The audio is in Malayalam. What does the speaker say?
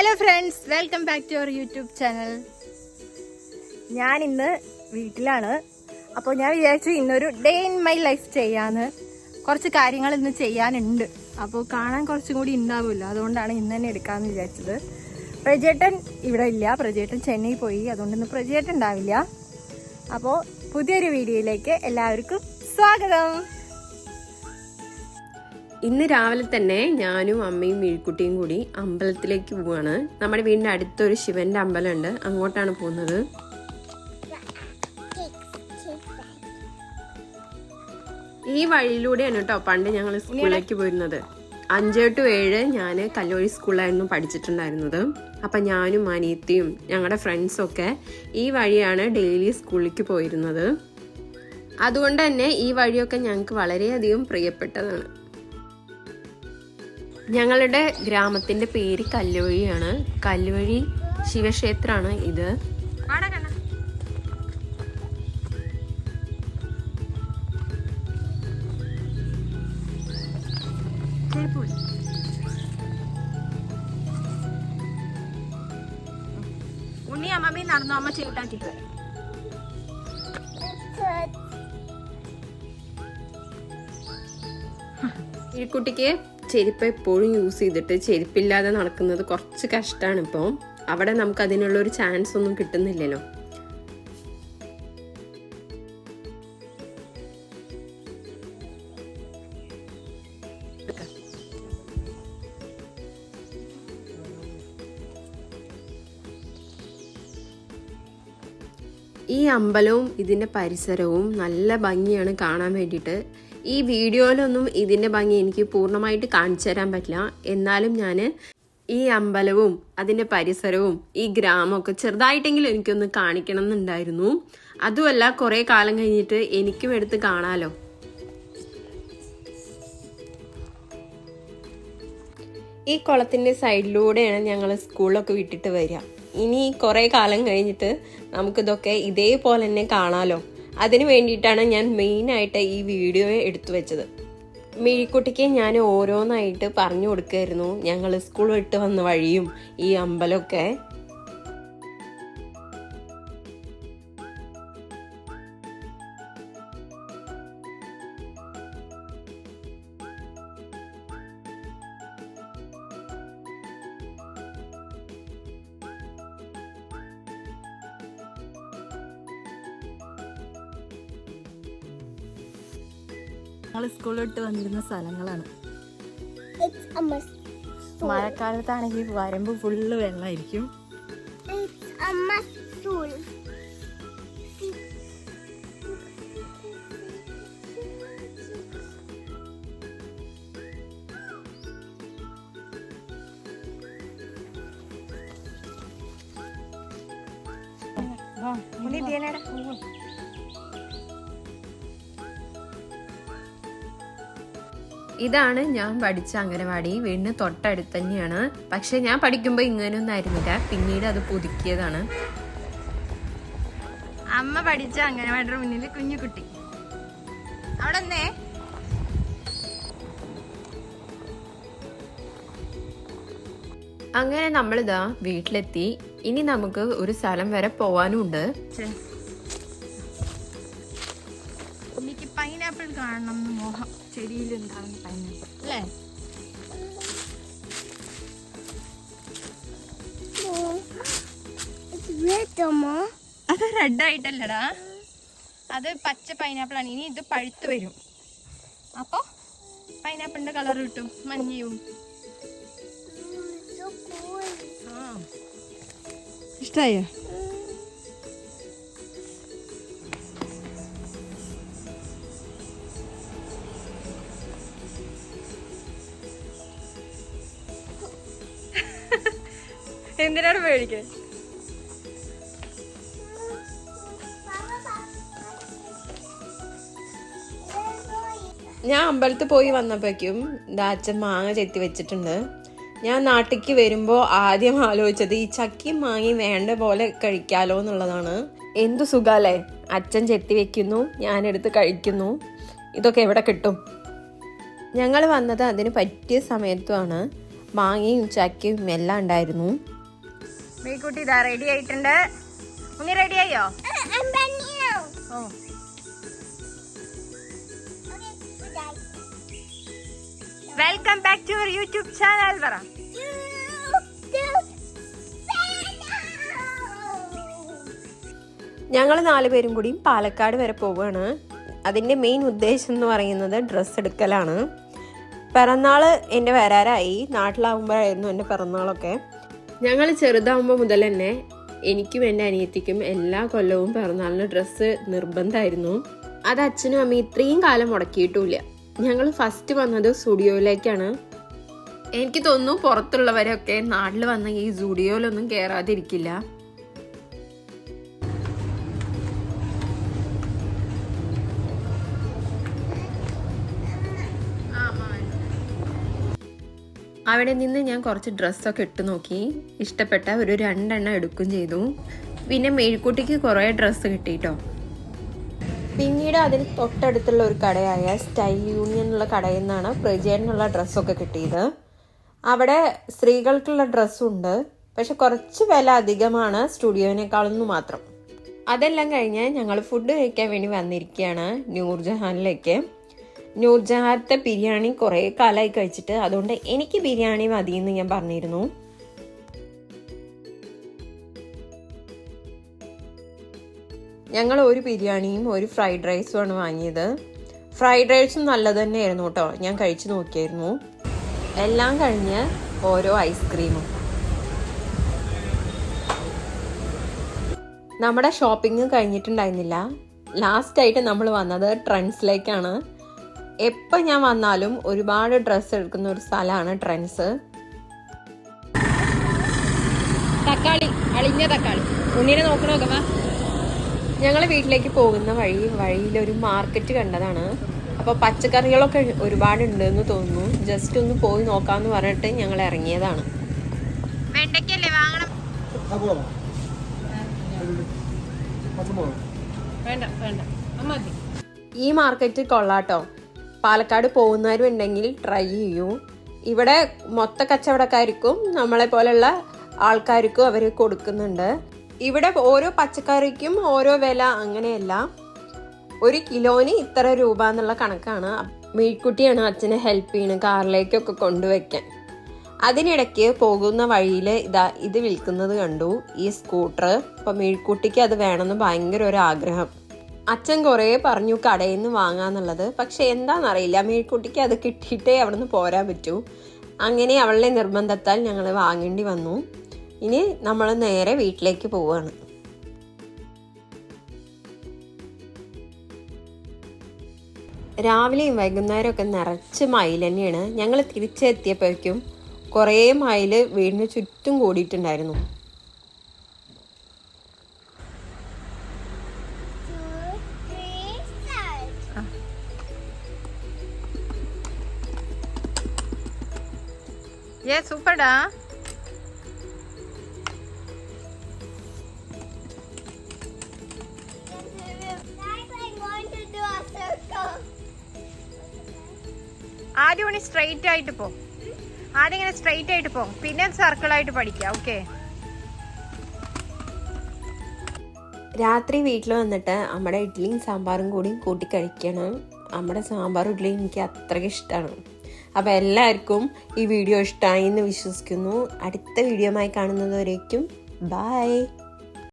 Hello friends, welcome back to our YouTube channel. ഞാൻ ഇന്ന് വീട്ടിലാണ്. അപ്പോൾ ഞാൻ വിചാരിച്ചു ഇന്നൊരു ഡേ ഇൻ മൈ ലൈഫ് ചെയ്യാന്ന്. കുറച്ച് കാര്യങ്ങൾ ഇന്ന് ചെയ്യാനുണ്ട്. അപ്പോൾ കാണാൻ കുറച്ചും കൂടി ഉണ്ടാവുമല്ലോ, അതുകൊണ്ടാണ് ഇന്ന് തന്നെ എടുക്കാമെന്ന് വിചാരിച്ചത്. പ്രജേട്ടൻ ഇവിടെ ഇല്ല, പ്രജേട്ടൻ ചെന്നൈ പോയി, അതുകൊണ്ട് ഇന്ന് പ്രജേട്ടൻ ഉണ്ടാവില്ല. അപ്പോൾ പുതിയൊരു വീഡിയോയിലേക്ക് എല്ലാവർക്കും സ്വാഗതം. ഇന്ന് രാവിലെ തന്നെ ഞാനും അമ്മയും വീഴ്ക്കുട്ടിയും കൂടി അമ്പലത്തിലേക്ക് പോവാണ്. നമ്മുടെ വീടിന്റെ അടുത്തൊരു ശിവന്റെ അമ്പലമുണ്ട്, അങ്ങോട്ടാണ് പോകുന്നത്. ഈ വഴിയിലൂടെയാണ് കേട്ടോ പണ്ട് ഞങ്ങൾ സ്കൂളിലേക്ക് പോയിരുന്നത്. 5 to 7 ഞാൻ കല്ലോഴി സ്കൂളിലായിരുന്നു പഠിച്ചിട്ടുണ്ടായിരുന്നത്. അപ്പൊ ഞാനും അനിയത്തിയും ഞങ്ങളുടെ ഫ്രണ്ട്സും ഒക്കെ ഈ വഴിയാണ് ഡെയിലി സ്കൂളിലേക്ക് പോയിരുന്നത്. അതുകൊണ്ട് തന്നെ ഈ വഴിയൊക്കെ ഞങ്ങൾക്ക് വളരെയധികം പ്രിയപ്പെട്ടതാണ്. ഞങ്ങളുടെ ഗ്രാമത്തിന്റെ പേര് കല്ലുവഴിയാണ്. കല്ലുവഴി ശിവക്ഷേത്രമാണ് ഇത്. ഉണ്ണി അമ്മമ്മ നടന്നു, അമ്മ ചീട്ടാക്കിട്ട് വരാം. ഈ കുട്ടിക്ക് ചെരുപ്പ് എപ്പോഴും യൂസ് ചെയ്തിട്ട് ചെരുപ്പില്ലാതെ നടക്കുന്നത് കുറച്ച് കഷ്ടമാണ്. ഇപ്പോൾ അവിടെ നമുക്ക് അതിനുള്ള ഒരു ചാൻസ് ഒന്നും കിട്ടുന്നില്ലല്ലോ. ഈ അമ്പലവും ഇതിന്റെ പരിസരവും നല്ല ഭംഗിയാണ് കാണാൻ വേണ്ടിയിട്ട്. ഈ വീഡിയോയിലൊന്നും ഇതിന്റെ ഭംഗി എനിക്ക് പൂർണ്ണമായിട്ട് കാണിച്ചു തരാൻ പറ്റില്ല. എന്നാലും ഞാൻ ഈ അമ്പലവും അതിന്റെ പരിസരവും ഈ ഗ്രാമമൊക്കെ ചെറുതായിട്ടെങ്കിലും എനിക്കൊന്ന് കാണിക്കണം എന്നുണ്ടായിരുന്നു. അതുമല്ല, കുറെ കാലം കഴിഞ്ഞിട്ട് എനിക്കും എടുത്ത് കാണാലോ. ഈ കുളത്തിന്റെ സൈഡിലൂടെയാണ് ഞങ്ങൾ സ്കൂളിലൊക്കെ വിട്ടിട്ട് വരിക. ഇനി കുറെ കാലം കഴിഞ്ഞിട്ട് നമുക്കിതൊക്കെ ഇതേപോലെ തന്നെ കാണാലോ. അതിന് വേണ്ടിയിട്ടാണ് ഞാൻ മെയിനായിട്ട് ഈ വീഡിയോ എടുത്തു വെച്ചത്. മിഴിക്കുട്ടിക്ക് ഞാൻ ഓരോന്നായിട്ട് പറഞ്ഞു കൊടുക്കുമായിരുന്നു, ഞങ്ങൾ സ്കൂൾ വിട്ട് വന്ന വഴിയും ഈ അമ്പലമൊക്കെ. ഞങ്ങൾ സ്കൂളിൽ വിട്ട് വന്നിരുന്ന സ്ഥലങ്ങളാണ്. മഴക്കാലത്താണെങ്കിൽ വരമ്പ് ഫുള്ള് വെള്ളമായിരിക്കും. ഇതാണ് ഞാൻ പഠിച്ച അംഗനവാടി. വീടിന് തൊട്ടടുത്ത് തന്നെയാണ്. പക്ഷെ ഞാൻ പഠിക്കുമ്പോൾ ഇങ്ങനെയൊന്നും ആയിരുന്നില്ല, പിന്നീട് അത് പുതുക്കിയതാണ്. അമ്മ പഠിച്ച അംഗനവാടിയുടെ മുന്നിൽ കുഞ്ഞുകുട്ടി അവിടെ നിന്നേ. അങ്ങനെ നമ്മളിതാ വീട്ടിലെത്തി. ഇനി നമുക്ക് ഒരു സ്ഥലം വരെ പോവാനുണ്ട്. എനിക്ക് പൈനാപ്പിൾ കാണണം എന്ന് മോഹം. ചെടിയിലുണ്ടാകുന്ന പൈനാപ്പിൾ അല്ലേ? അത് റെഡ് ആയിട്ടല്ലടാ, അത് പച്ച പൈനാപ്പിൾ ആണ്. ഇനി ഇത് പഴുത്ത് വരും, അപ്പൊ പൈനാപ്പിളിന്റെ കളർ കിട്ടും, മഞ്ഞയും. ഇഷ്ടായോ? എന്തിനാണ് പേടിക്കേ? ഞാൻ അമ്പലത്തിൽ പോയി വന്നപ്പോഴേക്കും അച്ഛൻ മാങ്ങ ചെത്തി വെച്ചിട്ടുണ്ട്. ഞാൻ നാട്ടിലേക്ക് വരുമ്പോൾ ആദ്യം ആലോചിച്ചത് ഈ ചക്കിയും മാങ്ങയും വേണ്ട പോലെ കഴിക്കാലോ എന്നുള്ളതാണ്. എന്തു സുഖാലേ, അച്ഛൻ ചെത്തി വെക്കുന്നു, ഞാനെടുത്ത് കഴിക്കുന്നു. ഇതൊക്കെ എവിടെ കിട്ടും? ഞങ്ങൾ വന്നത് അതിന് പറ്റിയ സമയത്തുമാണ്. മാങ്ങയും ചക്കയും എല്ലാം ഉണ്ടായിരുന്നു. മീക്കുട്ടി ഇതാ റെഡി ആയിട്ടുണ്ട്. ഉണ്ണി റെഡി ആയോ? Welcome back to your YouTube channel. പറ. ഞങ്ങൾ 4 പേരും കൂടി പാലക്കാട് വരെ പോവുകയാണ്. അതിൻ്റെ മെയിൻ ഉദ്ദേശം എന്ന് പറയുന്നത് ഡ്രസ്സ് എടുക്കലാണ്. പിറന്നാൾ എൻ്റെ വരാറായി. നാട്ടിലാവുമ്പോഴായിരുന്നു എൻ്റെ പിറന്നാളൊക്കെ. ഞങ്ങൾ ചെറുതാവുമ്പോൾ മുതൽ തന്നെ എനിക്കും എൻ്റെ അനിയത്തിക്കും എല്ലാ കൊല്ലവും പിറന്നാളിന് ഡ്രസ്സ് നിർബന്ധമായിരുന്നു. അത് അച്ഛനും അമ്മയും ഇത്രയും കാലം മുടക്കിയിട്ടുമില്ല. ഞങ്ങൾ ഫസ്റ്റ് വന്നത് സ്റ്റുഡിയോയിലേക്കാണ്. എനിക്ക് തോന്നുന്നു പുറത്തുള്ളവരൊക്കെ നാട്ടിൽ വന്ന ഈ സ്റ്റുഡിയോയിലൊന്നും കയറാതിരിക്കില്ല. അവിടെ നിന്ന് ഞാൻ കുറച്ച് ഡ്രസ്സൊക്കെ ഇട്ട് നോക്കി. ഇഷ്ടപ്പെട്ട ഒരു 2 എണ്ണം എടുക്കുകയും ചെയ്തു. പിന്നെ മേഴ്ക്കുട്ടിക്ക് കുറേ ഡ്രസ്സ് കിട്ടിയിട്ടോ. പിന്നീട് അതിന് തൊട്ടടുത്തുള്ള ഒരു കടയായ സ്റ്റൈൽ യൂണിയൻ എന്നുള്ള കടയിൽ നിന്നാണ് പ്രജേനുള്ള ഡ്രസ്സൊക്കെ കിട്ടിയത്. അവിടെ സ്ത്രീകൾക്കുള്ള ഡ്രസ്സുണ്ട്, പക്ഷെ കുറച്ച് വില അധികമാണ് സ്റ്റുഡിയോനേക്കാളെന്ന് മാത്രം. അതെല്ലാം കഴിഞ്ഞ് ഞങ്ങൾ ഫുഡ് കഴിക്കാൻ വേണ്ടി വന്നിരിക്കുകയാണ് നൂർജഹാനിലേക്ക്. നൂർജഹാനത്തെ ബിരിയാണി കുറേ കാലമായി കഴിച്ചിട്ട്, അതുകൊണ്ട് എനിക്ക് ബിരിയാണി മതിയെന്ന് ഞാൻ പറഞ്ഞിരുന്നു. ഞങ്ങൾ ഒരു ബിരിയാണിയും ഒരു ഫ്രൈഡ് റൈസുമാണ് വാങ്ങിയത്. ഫ്രൈഡ് റൈസും നല്ലത് തന്നെയായിരുന്നു കേട്ടോ. ഞാൻ കഴിച്ചു നോക്കിയായിരുന്നു. എല്ലാം കഴിഞ്ഞ് ഓരോ ഐസ്ക്രീമും. നമ്മുടെ ഷോപ്പിംഗ് കഴിഞ്ഞിട്ടുണ്ടായിരുന്നില്ല. ലാസ്റ്റായിട്ട് നമ്മൾ വന്നത് ട്രെൻഡ്സിലേക്കാണ്. എപ്പോൾ ഞാൻ വന്നാലും ഒരുപാട് ഡ്രസ്സ് എടുക്കുന്ന ഒരു സ്ഥലമാണ് ട്രെൻഡ്സ്. തക്കാളി, അളിഞ്ഞ തക്കാളി. ഉണ്ണിനെ നോക്കണോക്കമ്മ. ഞങ്ങൾ വീട്ടിലേക്ക് പോകുന്ന വഴിയിലൊരു മാർക്കറ്റ് കണ്ടതാണ്. അപ്പോൾ പച്ചക്കറികളൊക്കെ ഒരുപാടുണ്ടെന്ന് തോന്നുന്നു. ജസ്റ്റ് ഒന്ന് പോയി നോക്കാമെന്ന് പറഞ്ഞിട്ട് ഞങ്ങൾ ഇറങ്ങിയതാണ്. വെണ്ടയ്ക്കല്ലേ വാങ്ങണം? ഈ മാർക്കറ്റ് കൊള്ളാട്ടോ. പാലക്കാട് പോകുന്നവരും ഉണ്ടെങ്കിൽ ട്രൈ ചെയ്യൂ. ഇവിടെ മൊത്ത കച്ചവടക്കാർക്കും നമ്മളെ പോലെയുള്ള ആൾക്കാർക്കും അവർ കൊടുക്കുന്നുണ്ട്. ഇവിടെ ഓരോ പച്ചക്കറിക്കും ഓരോ വില, അങ്ങനെയല്ല. 1 കിലോന് ഇത്ര രൂപ എന്നുള്ള കണക്കാണ്. മീഴ്ക്കുട്ടിയാണ് അച്ഛനെ ഹെൽപ്പ് ചെയ്യുന്നത് കാറിലേക്കൊക്കെ കൊണ്ടുവയ്ക്കാൻ. അതിനിടയ്ക്ക് പോകുന്ന വഴിയിൽ ഇത് വിൽക്കുന്നത് കണ്ടു, ഈ സ്കൂട്ടർ. അപ്പം മീഴ്ക്കുട്ടിക്ക് അത് വേണമെന്ന് ഭയങ്കര ഒരു ആഗ്രഹം. അച്ഛൻ കുറേ പറഞ്ഞു കടയിൽ നിന്ന് വാങ്ങാന്നുള്ളത്. പക്ഷെ എന്താണെന്നറിയില്ല, മീഴ്ക്കുട്ടിക്ക് അത് കിട്ടിയിട്ടേ അവിടെ നിന്ന് പോരാൻ പറ്റൂ. അങ്ങനെ അവളുടെ നിർബന്ധത്താൽ ഞങ്ങൾ വാങ്ങേണ്ടി വന്നു. ഇനി നമ്മൾ നേരെ വീട്ടിലേക്ക് പോവുകയാണ്. രാവിലെയും വൈകുന്നേരമൊക്കെ നിറച്ച് മയിൽ തന്നെയാണ്. ഞങ്ങൾ തിരിച്ചെത്തിയപ്പോഴേക്കും കുറേ മയിൽ വീടിന് ചുറ്റും കൂടിയിട്ടുണ്ടായിരുന്നു. സൂപ്പർഡാ. ആദ്യം ഇങ്ങനെ സ്ട്രെയിറ്റ് ആയിട്ട് പോ. ആദ്യം ഇങ്ങനെ സ്ട്രെയിറ്റ് ആയിട്ട് പോ, പിന്നെ സർക്കിൾ ആയിട്ട് പഠിക്കാം. ഓക്കെ. രാത്രി വീട്ടിൽ വന്നിട്ട് നമ്മുടെ ഇഡ്ഡലിയും സാമ്പാറും കൂടി കൂട്ടി കഴിക്കണം. നമ്മുടെ സാമ്പാറും ഇഡ്ഡലിയും എനിക്ക് അത്രയ്ക്ക് ഇഷ്ടമാണ്. അപ്പോൾ എല്ലാവർക്കും ഈ വീഡിയോ ഇഷ്ടമായി എന്ന് വിശ്വസിക്കുന്നു. അടുത്ത വീഡിയോയുമായി കാണുന്നത് വരേക്കും ബൈ.